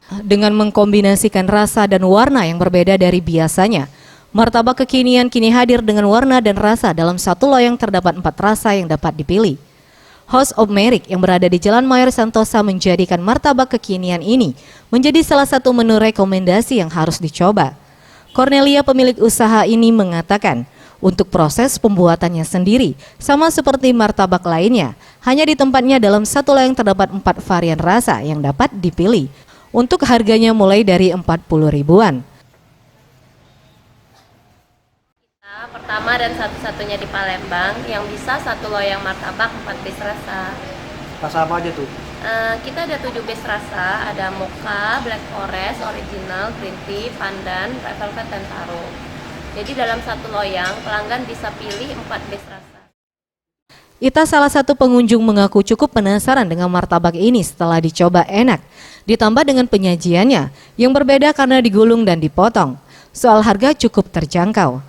Dengan mengkombinasikan rasa dan warna yang berbeda dari biasanya, martabak kekinian kini hadir dengan warna dan rasa dalam satu loyang terdapat 4 rasa yang dapat dipilih. House of Merik yang berada di Jalan Mayor Santosa menjadikan martabak kekinian ini menjadi salah satu menu rekomendasi yang harus dicoba. Cornelia pemilik usaha ini mengatakan, untuk proses pembuatannya sendiri sama seperti martabak lainnya, hanya di tempatnya dalam satu loyang terdapat 4 varian rasa yang dapat dipilih. Untuk harganya mulai dari 40 ribuan. Pertama dan satu-satunya di Palembang yang bisa satu loyang martabak 4 base rasa. Rasa apa aja tuh? Kita ada 7 base rasa, ada mocha, black forest, original, green tea, pandan, red velvet, dan taro. Jadi dalam satu loyang pelanggan bisa pilih 4 base rasa. Ita salah satu pengunjung mengaku cukup penasaran dengan martabak ini setelah dicoba enak. Ditambah dengan penyajiannya yang berbeda karena digulung dan dipotong. Soal harga cukup terjangkau.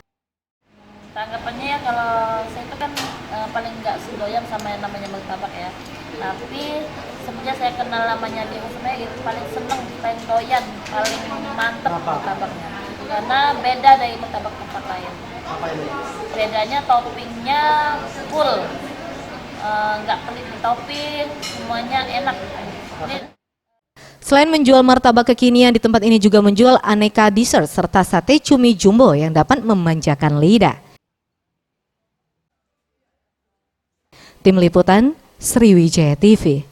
Tanggapannya ya kalau saya itu kan paling nggak sedoyan sama yang namanya martabak ya. Tapi semenjak saya kenal namanya di Husna gitu paling seneng, paling doyan, paling mantep martabaknya. Karena beda dari martabak tempat lain. Apa ini? Bedanya toppingnya full, nggak pelit di topping, semuanya enak. Selain menjual martabak kekinian, di tempat ini juga menjual aneka dessert serta sate cumi jumbo yang dapat memanjakan lidah. Tim Liputan, Sriwijaya TV.